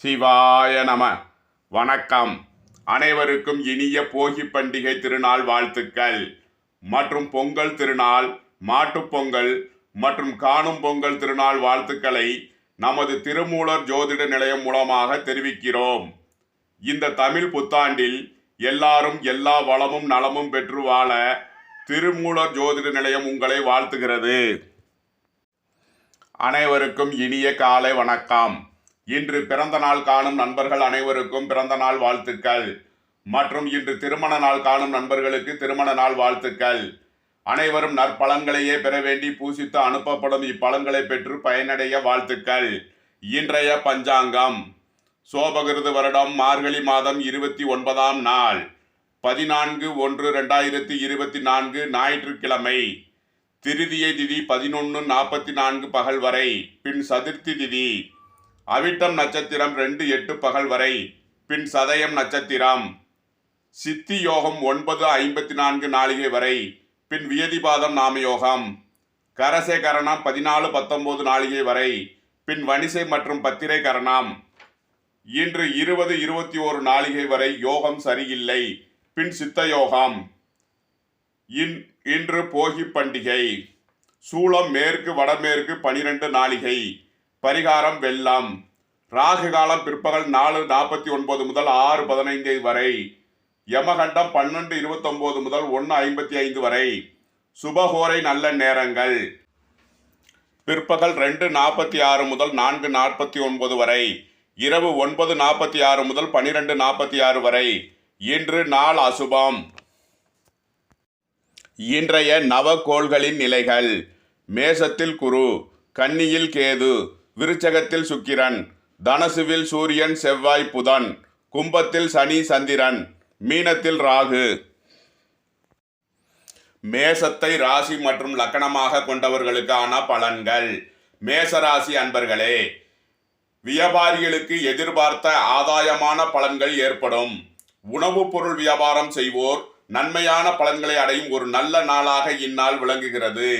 சிவாய நம. வணக்கம். அனைவருக்கும் இனிய போகி பண்டிகை திருநாள் வாழ்த்துக்கள் மற்றும் பொங்கல் திருநாள், மாட்டுப்பொங்கல் மற்றும் காணும் பொங்கல் திருநாள் வாழ்த்துக்களை நமது திருமூலர் ஜோதிட நிலையம் மூலமாக தெரிவிக்கிறோம். இந்த தமிழ் புத்தாண்டில் எல்லாரும் எல்லா வளமும் நலமும் பெற்று வாழ திருமூலர் ஜோதிட நிலையம் உங்களை வாழ்த்துகிறது. அனைவருக்கும் இனிய காலை வணக்கம். இன்று பிறந்த நாள் காணும் நண்பர்கள் அனைவருக்கும் பிறந்த நாள் வாழ்த்துக்கள் மற்றும் இன்று திருமண நாள் காணும் நண்பர்களுக்கு திருமண நாள் வாழ்த்துக்கள். அனைவரும் நற்பலன்களையே பெற வேண்டி பூசித்து அனுப்பப்படும் இப்பலன்களை பெற்று பயனடைய வாழ்த்துக்கள். இன்றைய பஞ்சாங்கம் சோபகிருது வருடம் மார்கழி மாதம் 29ஆம் நாள் 14/1/2024 ஞாயிற்றுக்கிழமை. திருதியை திதி 11:44 பகல் வரை, பின் சதுர்த்தி திதி. அவிட்டம் நட்சத்திரம் 2:08 பகல் வரை, பின் சதயம் நட்சத்திரம். சித்தி யோகம் 9:54 நாளிகை வரை, பின் வியதிபாதம் நாமயோகம். கரசை கரணம் 14:19 நாளிகை வரை, பின் வணிசை மற்றும் பத்திரை கரணம். இன்று 20:21 நாளிகை வரை யோகம் சரியில்லை, பின் சித்த யோகம். இன்று போகி பண்டிகை. சூளம் மேற்கு வடமேற்கு 12 நாளிகை. பரிகாரம் வெள்ளம். ராகு காலம் பிற்பகல் 4:49 முதல் 6:15 வரை. யமகண்டம் 12:29 முதல் 1:55 வரை. சுபகோரை நல்ல நேரங்கள் பிற்பகல் 2:46 முதல் 4:49 வரை. இரவு 9:46 முதல் 12:46 வரை. இன்று நாள் அசுபம். இன்றைய நவகோள்களின் நிலைகள்: மேசத்தில் குரு, கன்னியில் கேது, விருச்சகத்தில் சுக்கிரன், தனசுவில் சூரியன் செவ்வாய் புதன், கும்பத்தில் சனி சந்திரன், மீனத்தில் ராகு. மேசத்தை ராசி மற்றும் லக்கணமாக கொண்டவர்களுக்கான பலன்கள். மேசராசி அன்பர்களே, வியாபாரிகளுக்கு எதிர்பார்த்த ஆதாயமான பலன்கள் ஏற்படும். உணவுப் பொருள் வியாபாரம் செய்வோர் நன்மையான பலன்களை அடையும் ஒரு நல்ல நாளாக இந்நாள் விளங்குகிறது.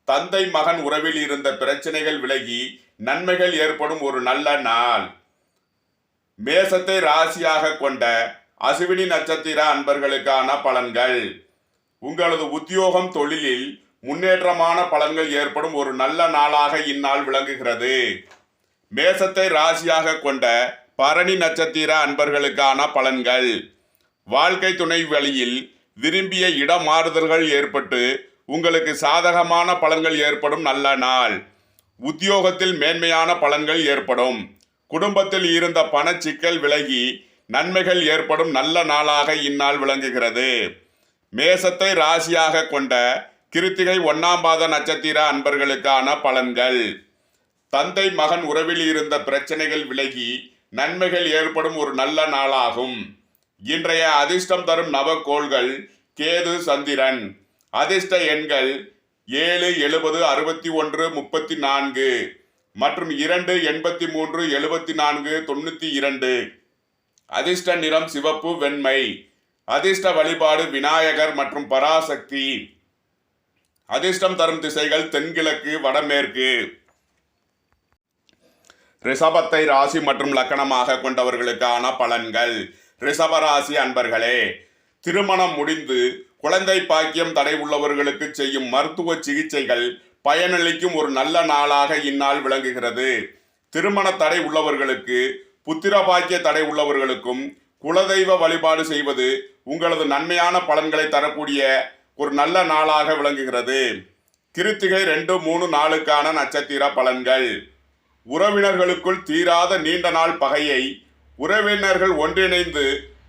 தந்தை மகன் உறவில் இருந்த பிரச்சனைகள் விலகி நன்மைகள் ஏற்படும் ஒரு நல்ல நாள். மேசத்தை ராசியாக கொண்ட அசுவினி நட்சத்திர அன்பர்களுக்கான பலன்கள். உங்களது உத்தியோகம் தொழிலில் முன்னேற்றமான பலன்கள் ஏற்படும் ஒரு நல்ல நாளாக இந்நாள் விளங்குகிறது. மேசத்தை ராசியாக கொண்ட பரணி நட்சத்திர அன்பர்களுக்கான பலன்கள். வாழ்க்கை துணை வழியில் விரும்பிய இடமாறுதல்கள் ஏற்பட்டு உங்களுக்கு சாதகமான பலன்கள் ஏற்படும் நல்ல நாள். உத்தியோகத்தில் மேன்மையான பலன்கள் ஏற்படும். குடும்பத்தில் இருந்த பணச்சிக்கல் விலகி நன்மைகள் ஏற்படும் நல்ல நாளாக இந்நாள் விளங்குகிறது. மேசத்தை ராசியாக கொண்ட கிருத்திகை 1ஆம் பாத நட்சத்திர அன்பர்களுக்கான பலன்கள். தந்தை மகன் உறவில் இருந்த பிரச்சனைகள் விலகி நன்மைகள் ஏற்படும் ஒரு நல்ல நாளாகும். இன்றைய அதிர்ஷ்டம் தரும் நவகோள்கள் கேது சந்திரன். அதிர்ஷ்ட எண்கள் 7, 70, 61, 34 மற்றும் 2, 83, 74, 92. அதிர்ஷ்ட நிறம் சிவப்பு வெண்மை. அதிர்ஷ்ட வழிபாடு விநாயகர் மற்றும் பராசக்தி. அதிர்ஷ்டம் தரும் திசைகள் தென்கிழக்கு வடமேற்கு. ரிஷபத்தை ராசி மற்றும் லக்கணமாக கொண்டவர்களுக்கான பலன்கள். ரிஷபராசி அன்பர்களே, திருமணம் முடிந்து குழந்தை பாக்கியம் தடை உள்ளவர்களுக்கு செய்யும் மருத்துவ சிகிச்சைகள் பயனளிக்கும் ஒரு நல்ல நாளாக இந்நாள் விளங்குகிறது. திருமண தடை உள்ளவர்களுக்கு, புத்திர பாக்கிய தடை உள்ளவர்களுக்கும் குலதெய்வ வழிபாடு செய்வது உங்களது நன்மையான பலன்களை தரக்கூடிய ஒரு நல்ல நாளாக விளங்குகிறது. கிருத்திகை 2, 3, 4க்கான நட்சத்திர பலன்கள். உறவினர்களுக்குள் தீராத நீண்ட நாள் பகையை உறவினர்கள் ஒன்றிணைந்து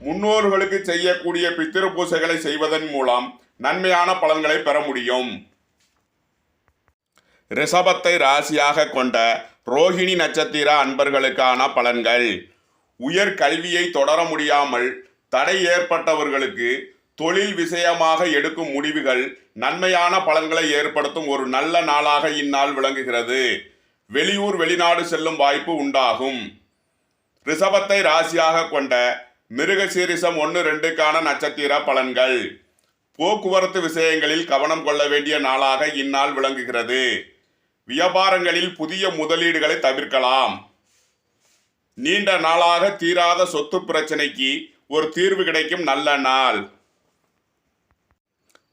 முன்னோர்களுக்கு செய்யக்கூடிய பித்திரு பூசைகளை செய்வதன் மூலம் நன்மையான பலன்களை பெற முடியும். ரிஷபத்தை ராசியாக கொண்ட ரோஹிணி நட்சத்திர அன்பர்களுக்கான பலன்கள். உயர் கல்வியை தொடர முடியாமல் தடை ஏற்பட்டவர்களுக்கு தொழில் விஷயமாக எடுக்கும் முடிவுகள் நன்மையான பலன்களை ஏற்படுத்தும் ஒரு நல்ல நாளாக இந்நாள் விளங்குகிறது. வெளியூர் வெளிநாடு செல்லும் வாய்ப்பு உண்டாகும். ரிஷபத்தை ராசியாக கொண்ட மிருகசீரிசம் 1, 2க்கான நட்சத்திர பலன்கள். போக்குவரத்து விஷயங்களில் கவனம் கொள்ள வேண்டிய நாளாக இந்நாள் விளங்குகிறது. வியாபாரங்களில் புதிய முதலீடுகளை தவிர்க்கலாம். நீண்ட நாளாக தீராத சொத்து பிரச்சனைக்கு ஒரு தீர்வு கிடைக்கும் நல்ல நாள்.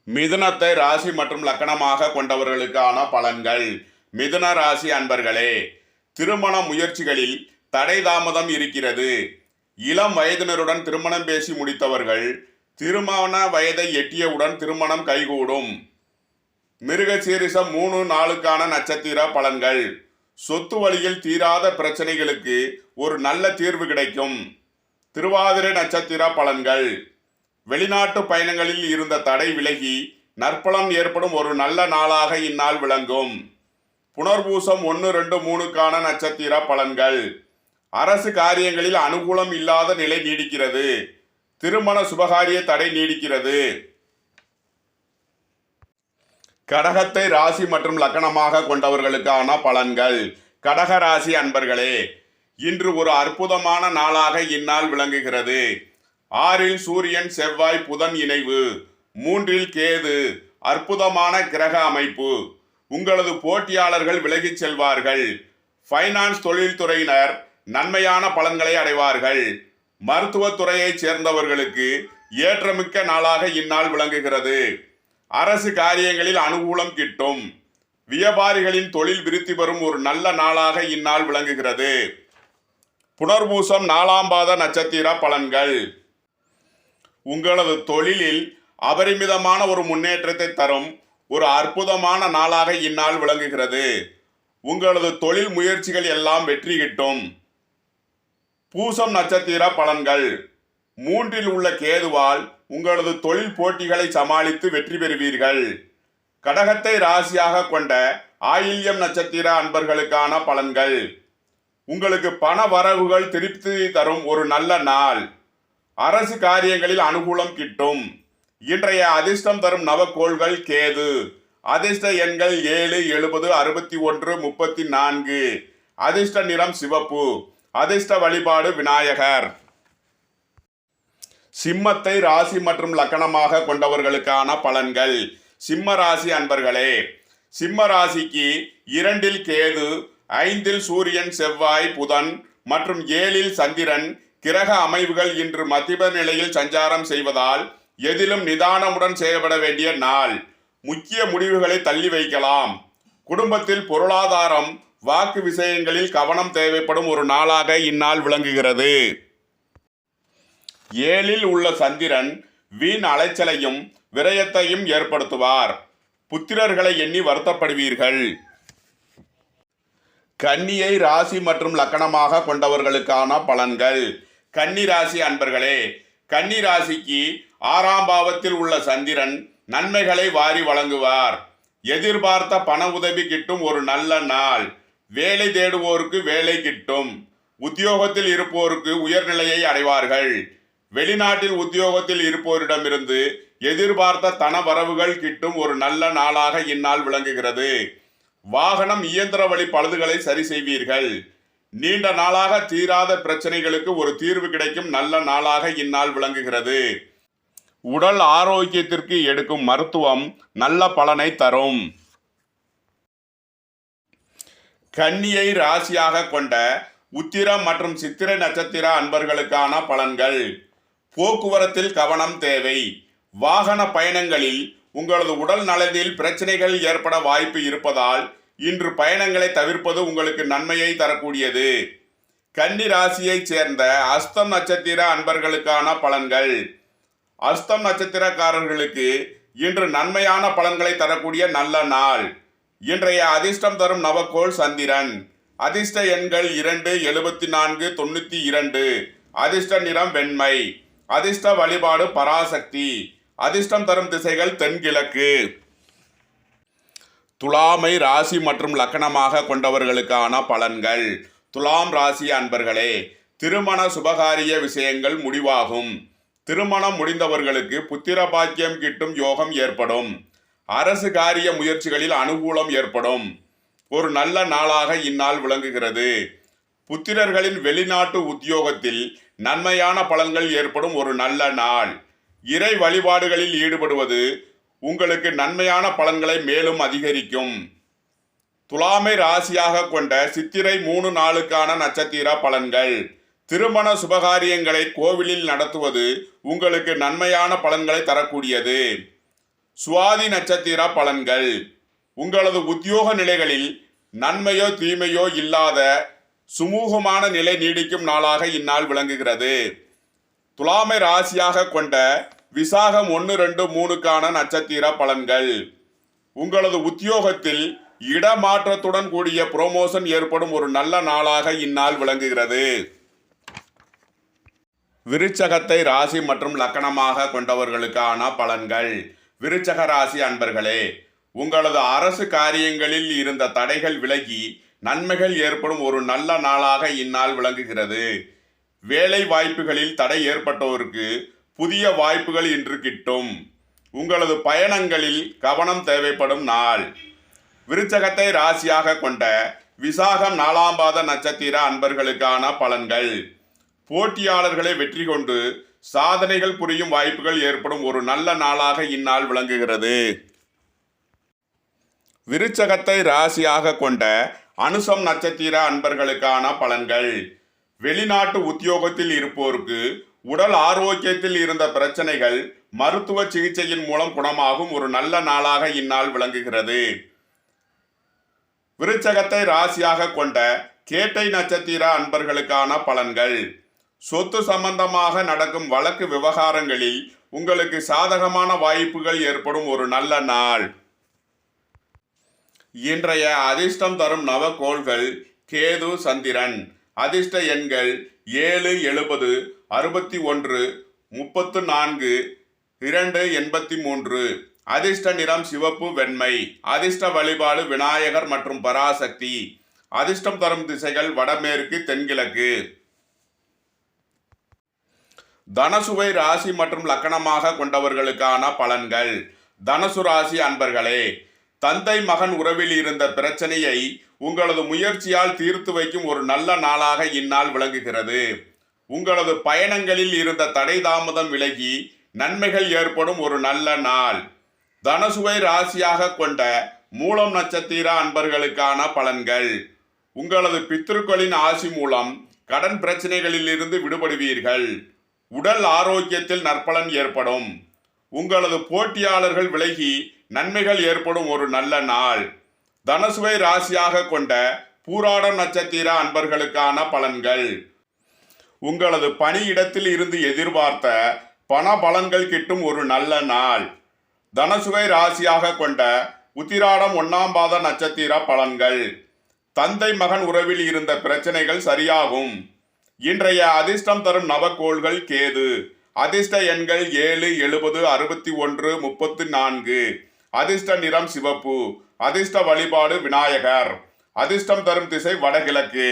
மிதுனத்தை ராசி மற்றும் லக்கணமாக கொண்டவர்களுக்கான பலன்கள். மிதுன ராசி அன்பர்களே, திருமண முயற்சிகளில் தடை தாமதம் இருக்கிறது. இளம் வயதினருடன் திருமணம் பேசி முடித்தவர்கள் திருமண வயதை எட்டியவுடன் திருமணம் கைகூடும். மிருகசீரிசம் 3-4க்கான நட்சத்திர பலன்கள். சொத்து வழியில் தீராத பிரச்சனைகளுக்கு ஒரு நல்ல தீர்வு கிடைக்கும். திருவாதிரை நட்சத்திர பலன்கள். வெளிநாட்டு பயணங்களில் இருந்த தடை விலகி நற்பலன் ஏற்படும் ஒரு நல்ல நாளாக இந்நாள் விளங்கும். புனர்பூசம் 1-2-3க்கான நட்சத்திர பலன்கள். அரசு காரியங்களில் அனுகூலம் இல்லாத நிலை நீடிக்கிறது. திருமண சுபகாரிய தடை நீடிக்கிறது. கடகத்தை ராசி மற்றும் லக்கணமாக கொண்டவர்களுக்கான பலன்கள். கடக ராசி அன்பர்களே, இன்று ஒரு அற்புதமான நாளாக இந்நாள் விளங்குகிறது. 6ல் சூரியன் செவ்வாய் புதன் இணைவு, 3ல் கேது, அற்புதமான கிரக அமைப்பு. உங்களது போட்டியாளர்கள் விலகிச் செல்வார்கள். ஃபைனான்ஸ் தொழில்துறையினர் நன்மையான பலன்களை அடைவார்கள். மருத்துவத்துறையைச் சேர்ந்தவர்களுக்கு ஏற்றமிக்க நாளாக இந்நாள் விளங்குகிறது. அரசு காரியங்களில் அனுகூலம் கிட்டும். வியாபாரிகளின் தொழில் விருத்தி பெறும் ஒரு நல்ல நாளாக இந்நாள் விளங்குகிறது. புனர்பூசம் 4ஆம் பாத நட்சத்திர பலன்கள். உங்களது தொழிலில் அபரிமிதமான ஒரு முன்னேற்றத்தை தரும் ஒரு அற்புதமான நாளாக இந்நாள் விளங்குகிறது. உங்களது தொழில் முயற்சிகள் எல்லாம் வெற்றி கிட்டும். பூசம் நட்சத்திர பலன்கள். 3ல் உள்ள கேதுவால் உங்களது தொழில் போட்டிகளை சமாளித்து வெற்றி பெறுவீர்கள். கடகத்தை ராசியாக கொண்ட ஆயில்யம் நட்சத்திர அன்பர்களுக்கான பலன்கள். உங்களுக்கு பண வரவுகள் திருப்தி தரும் ஒரு நல்ல நாள். அரசு காரியங்களில் அனுகூலம் கிட்டும். இன்றைய அதிர்ஷ்டம் தரும் நவக்கோள்கள் கேது. அதிர்ஷ்ட எண்கள் 7, 70, 61, 34. அதிர்ஷ்ட நிறம் சிவப்பு. அதிர்ஷ்ட வழிபாடு விநாயகர். சிம்மத்தை ராசி மற்றும் லக்கணமாக கொண்டவர்களுக்கான பலன்கள். சிம்ம ராசி அன்பர்களே, சிம்ம ராசிக்கு 2ல் கேது, 5ல் சூரியன் செவ்வாய் புதன் மற்றும் 7ல் சந்திரன் கிரக அமைவுகள் இன்று மத்திய நிலையில் சஞ்சாரம் செய்வதால் எதிலும் நிதானமுடன் செயல்பட வேண்டிய நாள். முக்கிய முடிவுகளை தள்ளி வைக்கலாம். குடும்பத்தில் பொருளாதாரம் வாக்கு விஷயங்களில் கவனம் தேவைப்படும் ஒரு நாளாக இந்நாள் விளங்குகிறது. 7ல் உள்ள சந்திரன் வீண் அலைச்சலையும் விரயத்தையும் ஏற்படுத்துவார். புத்திரர்களை எண்ணி வருத்தப்படுவீர்கள். கன்னியை ராசி மற்றும் லக்கணமாக கொண்டவர்களுக்கான பலன்கள். கன்னி ராசி அன்பர்களே, கன்னி ராசிக்கு 6ஆம் பாவத்தில் உள்ள சந்திரன் நன்மைகளை வாரி வழங்குவார். எதிர்பார்த்த பண உதவி கிட்டும் ஒரு நல்ல நாள். வேலை தேடுவோருக்கு வேலை கிட்டும். உத்தியோகத்தில் இருப்போருக்கு உயர்நிலையை அடைவார்கள். வெளிநாட்டில் உத்தியோகத்தில் இருப்போரிடமிருந்து எதிர்பார்த்த தன வரவுகள் கிட்டும் ஒரு நல்ல நாளாக இந்நாள் விளங்குகிறது. வாகனம் இயந்திர வழி பழுதுகளை சரி செய்வீர்கள். நீண்ட நாளாக தீராத பிரச்சனைகளுக்கு ஒரு தீர்வு கிடைக்கும் நல்ல நாளாக இந்நாள் விளங்குகிறது. உடல் ஆரோக்கியத்திற்கு எடுக்கும் மருத்துவம் நல்ல பலனை தரும். கன்னியை ராசியாக கொண்ட உத்திரம் மற்றும் சித்திரை நட்சத்திர அன்பர்களுக்கான பலன்கள். போக்குவரத்தில் கவனம் தேவை. வாகன பயணங்களில் உங்களது உடல் நலனில் பிரச்சனைகள் ஏற்பட வாய்ப்பு இருப்பதால் இன்று பயணங்களை தவிர்ப்பது உங்களுக்கு நன்மையை தரக்கூடியது. கன்னி ராசியைச் சேர்ந்த அஸ்தம் நட்சத்திர அன்பர்களுக்கான பலன்கள். அஸ்தம் நட்சத்திரக்காரர்களுக்கு இன்று நன்மையான பலன்களை தரக்கூடிய நல்ல நாள். இன்றைய அதிர்ஷ்டம் தரும் நவக்கோள் சந்திரன். அதிர்ஷ்ட எண்கள் 2, 74, 92. அதிர்ஷ்ட நிறம் வெண்மை. அதிர்ஷ்ட வழிபாடு பராசக்தி. அதிர்ஷ்டம் தரும் திசைகள் தென்கிழக்கு. துலாமை ராசி மற்றும் லக்கணமாக கொண்டவர்களுக்கான பலன்கள். துலாம் ராசி அன்பர்களே, திருமண சுபகாரிய விஷயங்கள் முடிவாகும். திருமணம் முடிந்தவர்களுக்கு புத்திர பாக்கியம் கிட்டும் யோகம் ஏற்படும். அரசு காரிய முயற்சிகளில் அனுகூலம் ஏற்படும். ஒரு நல்ல நாளாக இந்நாள் விளங்குகிறது. புத்திரர்களின் வெளிநாட்டு உத்தியோகத்தில் நன்மையான பலன்கள் ஏற்படும் ஒரு நல்ல நாள். இறை வழிபாடுகளில் ஈடுபடுவது உங்களுக்கு நன்மையான பலன்களை மேலும் அதிகரிக்கும். துலாமை ராசியாக கொண்ட சித்திரை 3 நாளுக்கான நட்சத்திர பலன்கள். திருமண சுபகாரியங்களை கோவிலில் நடத்துவது உங்களுக்கு நன்மையான பலன்களை தரக்கூடியது. சுவாதி நட்சத்திர பலன்கள். உங்களது உத்தியோக நிலைகளில் நன்மையோ தீமையோ இல்லாத சுமூகமான நிலை நீடிக்கும் நாளாக இந்நாள் விளங்குகிறது. துலாமை ராசியாக கொண்ட விசாகம் 1, 2, 3க்கான நட்சத்திர பலன்கள். உங்களது உத்தியோகத்தில் இடமாற்றத்துடன் கூடிய புரோமோஷன் ஏற்படும் ஒரு நல்ல நாளாக இந்நாள் விளங்குகிறது. விருச்சகத்தை ராசி மற்றும் லக்கணமாக கொண்டவர்களுக்கான பலன்கள். விருச்சக ராசி அன்பர்களே, உங்களது அரசு காரியங்களில் இருந்த தடைகள் விலகி நன்மைகள் ஏற்படும் ஒரு நல்ல நாளாக இந்நாள் விளங்குகிறது. வேலை வாய்ப்புகளில் தடை ஏற்பட்டோருக்கு புதிய வாய்ப்புகள் இன்று கிட்டும். உங்களது பயணங்களில் கவனம் தேவைப்படும் நாள். விருச்சகத்தை ராசியாக கொண்ட விசாகம் 4ஆம் பாத நட்சத்திர அன்பர்களுக்கான பலன்கள். போட்டியாளர்களை வெற்றி கொண்டு சாதனைகள் புரியும் வாய்ப்புகள் ஏற்படும் ஒரு நல்ல நாளாக இந்நாள் விளங்குகிறது. விருச்சகத்தை ராசியாக கொண்ட அனுசம் நட்சத்திர அன்பர்களுக்கான பலன்கள். வெளிநாட்டு உத்தியோகத்தில் இருப்போருக்கு உடல் ஆரோக்கியத்தில் இருந்த பிரச்சனைகள் மருத்துவ சிகிச்சையின் மூலம் குணமாகும் ஒரு நல்ல நாளாக இந்நாள் விளங்குகிறது. விருச்சகத்தை ராசியாக கொண்ட கேட்டை நட்சத்திர அன்பர்களுக்கான பலன்கள். சொத்து சம்பந்தமாக நடக்கும் வழக்கு விவகாரங்களில் உங்களுக்கு சாதகமான வாய்ப்புகள் ஏற்படும் ஒரு நல்ல நாள். இன்றைய அதிர்ஷ்டம் தரும் நவகோள்கள் கேது, சந்திரன். அதிர்ஷ்ட எண்கள் 7, 70, 61, 34, 2, 83. அதிர்ஷ்ட நிறம் சிவப்பு, வெண்மை. அதிர்ஷ்ட வழிபாடு விநாயகர் மற்றும் பராசக்தி. அதிர்ஷ்டம் தரும் திசைகள் வடமேற்கு, தென்கிழக்கு. தனுசுவை ராசி மற்றும் லக்கணமாக கொண்டவர்களுக்கான பலன்கள். தனுசு ராசி அன்பர்களே, தந்தை மகன் உறவில் இருந்த பிரச்சனையை உங்களது முயற்சியால் தீர்த்து வைக்கும் ஒரு நல்ல நாளாக இந்நாள் விளங்குகிறது. உங்களது பயணங்களில் இருந்த தடை தாமதம் விலகி நன்மைகள் ஏற்படும் ஒரு நல்ல நாள். தனுசுவை ராசியாக கொண்ட மூலம் நட்சத்திர அன்பர்களுக்கான பலன்கள். உங்களது பித்ருக்களின் ஆசி மூலம் கடன் பிரச்சனைகளில் இருந்து விடுபடுவீர்கள். உடல் ஆரோக்கியத்தில் நற்பலன் ஏற்படும். உங்களது போட்டியாளர்கள் விலகி நன்மைகள் ஏற்படும் ஒரு நல்ல நாள். தனுசுவை ராசியாக கொண்ட பூராடம் நட்சத்திர அன்பர்களுக்கான பலன்கள். உங்களது பணியிடத்தில் இருந்து எதிர்பார்த்த பண பலன்கள் கிட்டும் ஒரு நல்ல நாள். தனுசுவை ராசியாக கொண்ட உத்திராடம் 1ஆம் பாத நட்சத்திர பலன்கள். தந்தை மகன் உறவில் இருந்த பிரச்சனைகள் சரியாகும். இன்றைய அதிர்ஷ்டம் தரும் நவகோள்கள் கேது. அதிர்ஷ்ட எண்கள் 7, 70, 61, 34. அதிர்ஷ்ட நிறம் சிவப்பு. அதிர்ஷ்ட வழிபாடு விநாயகர். அதிர்ஷ்டம் தரும் திசை வடகிழக்கு.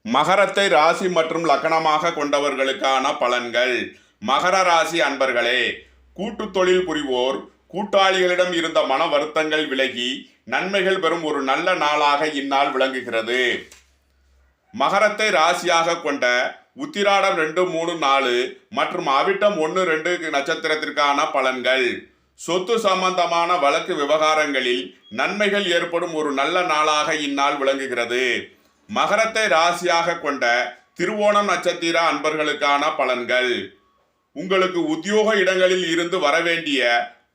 மகரத்தை ராசி மற்றும் லக்கணமாக கொண்டவர்களுக்கான பலன்கள். மகர ராசி அன்பர்களே, கூட்டு தொழில் புரிவோர் கூட்டாளிகளிடம் இருந்த மன வருத்தங்கள் விலகி நன்மைகள் பெறும் ஒரு நல்ல நாளாக இந்நாள் விளங்குகிறது. மகரத்தை ராசியாக கொண்ட உத்திராடம் 2, 3, 4 மற்றும் அவிட்டம் 1, 2 நட்சத்திரத்திற்கான பலன்கள். சொத்து சம்பந்தமான வழக்கு விவகாரங்களில் நன்மைகள் ஏற்படும் ஒரு நல்ல நாளாக இந்நாள் விளங்குகிறது. மகரத்தை ராசியாக கொண்ட திருவோணம் நட்சத்திர அன்பர்களுக்கான பலன்கள். உங்களுக்கு உத்தியோக இடங்களில் இருந்து வரவேண்டிய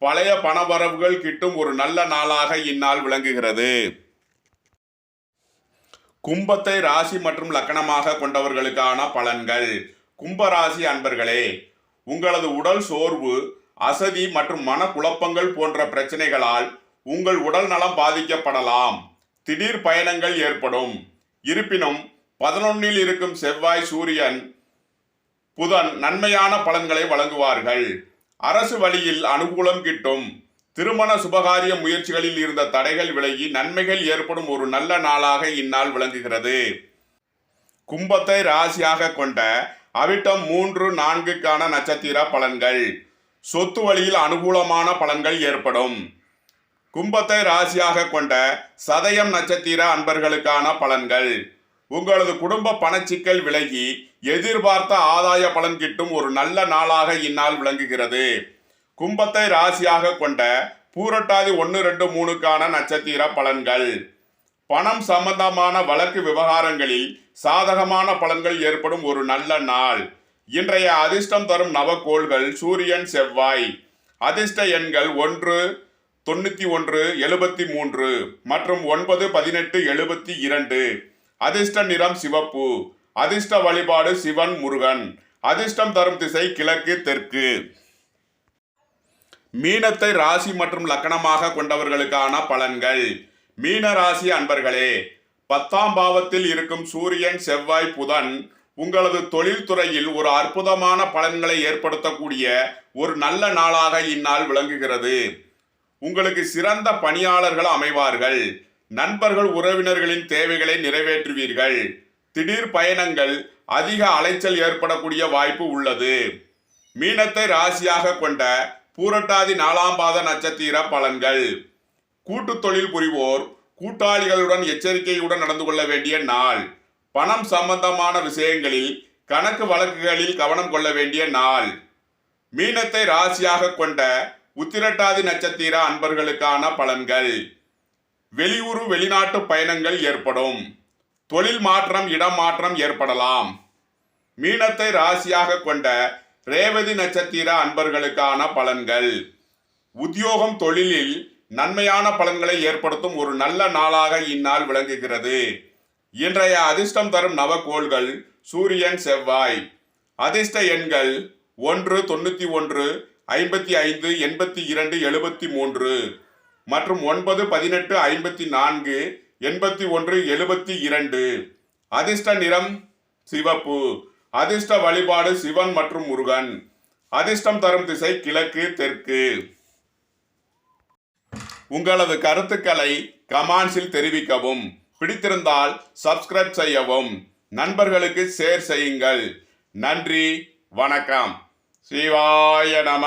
பழைய பணவரவுகள் கிட்டும் ஒரு நல்ல நாளாக இந்நாள் விளங்குகிறது. கும்பத்தை ராசி மற்றும் லக்கணமாக கொண்டவர்களுக்கான பலன்கள். கும்பராசி அன்பர்களே, உங்களது உடல் சோர்வு, அசதி மற்றும் மனக்குழப்பங்கள் போன்ற பிரச்சனைகளால் உங்கள் உடல் நலம் பாதிக்கப்படலாம். திடீர் பயணங்கள் ஏற்படும். இருப்பினும் 11இல் இருக்கும் செவ்வாய், சூரியன், புதன் நன்மையான பலன்களை வழங்குவார்கள். அரசு வழியில் அனுகூலம் கிட்டும். திருமண சுபகாரிய முயற்சிகளில் இருந்த தடைகள் விலகி நன்மைகள் ஏற்படும் ஒரு நல்ல நாளாக இந்நாள் விளங்குகிறது. கும்பத்தை ராசியாக கொண்ட அவிட்டம் 3, 4க்கான நட்சத்திர பலன்கள். சொத்து வழியில் அனுகூலமான பலன்கள் ஏற்படும். கும்பத்தை ராசியாக கொண்ட சதயம் நட்சத்திர அன்பர்களுக்கான பலன்கள். உங்களது குடும்ப பணச்சிக்கல் விலகி எதிர்பார்த்த ஆதாய பலன் கிட்டும் ஒரு நல்ல நாளாக இந்நாள் விளங்குகிறது. கும்பத்தை ராசியாக கொண்ட பூரட்டாதி 1, 2, 3க்கான நட்சத்திர பலன்கள். பணம் சம்பந்தமான வழக்கு விவகாரங்களில் சாதகமான பலன்கள் ஏற்படும் ஒரு நல்ல நாள். இன்றைய அதிர்ஷ்டம் தரும் நவக்கோள்கள் சூரியன், செவ்வாய். அதிர்ஷ்ட எண்கள் 1, 91, 73 மற்றும் 9, 18, 72. அதிர்ஷ்ட நிறம் சிவப்பு. அதிர்ஷ்ட வழிபாடு சிவன், முருகன். அதிர்ஷ்டம் தரும் திசை கிழக்கு, தெற்கு. மீனத்தை ராசி மற்றும் லக்கணமாக கொண்டவர்களுக்கான பலன்கள். மீன ராசி அன்பர்களே, 10ஆம் பாவத்தில் இருக்கும் சூரியன், செவ்வாய், புதன் உங்களது தொழில் துறையில் ஒரு அற்புதமான பலன்களை ஏற்படுத்தக்கூடிய ஒரு நல்ல நாளாக இந்நாள் விளங்குகிறது. உங்களுக்கு சிறந்த பணியாளர்கள் அமைவார்கள். நண்பர்கள், உறவினர்களின் தேவைகளை நிறைவேற்றுவீர்கள். திடீர் பயணங்கள், அதிக அலைச்சல் ஏற்படக்கூடிய வாய்ப்பு உள்ளது. மீனத்தை ராசியாக கொண்ட பூரட்டாதி 4ஆம் பாத நட்சத்திர பலன்கள். கூட்டு தொழில் புரிவோர் கூட்டாளிகளுடன் எச்சரிக்கையுடன் நடந்து கொள்ள வேண்டிய நாள். பணம் சம்பந்தமான விஷயங்களில், கணக்கு வழக்குகளில் கவனம் கொள்ள வேண்டிய நாள். மீனத்தை ராசியாக கொண்ட உத்திரட்டாதி நட்சத்திர அன்பர்களுக்கான பலன்கள். வெளியூர், வெளிநாட்டு பயணங்கள் ஏற்படும். தொழில் மாற்றம், இடம் மாற்றம் ஏற்படலாம். மீனத்தை ராசியாக கொண்ட ரேவதி நட்சத்திர அன்பர்களுக்கான பலன்கள். உத்தியோகம், தொழிலில் நன்மையான பலன்களை ஏற்படுத்தும் ஒரு நல்ல நாளாக இந்நாள் விளங்குகிறது. இன்றைய அதிர்ஷ்டம் தரும் நவக்கோள்கள் சூரியன், செவ்வாய். அதிர்ஷ்ட எண்கள் 1, 91, 55, 82, 73 மற்றும் 9, 18, 54, 81, 72. அதிர்ஷ்ட நிறம் சிவப்பு. அதிர்ஷ்ட வழிபாடு சிவன் மற்றும் முருகன். அதிர்ஷ்டம் தரும் திசை கிழக்கு, தெற்கு. உங்களது கருத்துக்களை கமெண்ட்ஸில் தெரிவிக்கவும். பிடித்திருந்தால் சப்ஸ்கிரைப் செய்யவும். நண்பர்களுக்கு ஷேர் செய்யுங்கள். நன்றி, வணக்கம். சிவாய நம.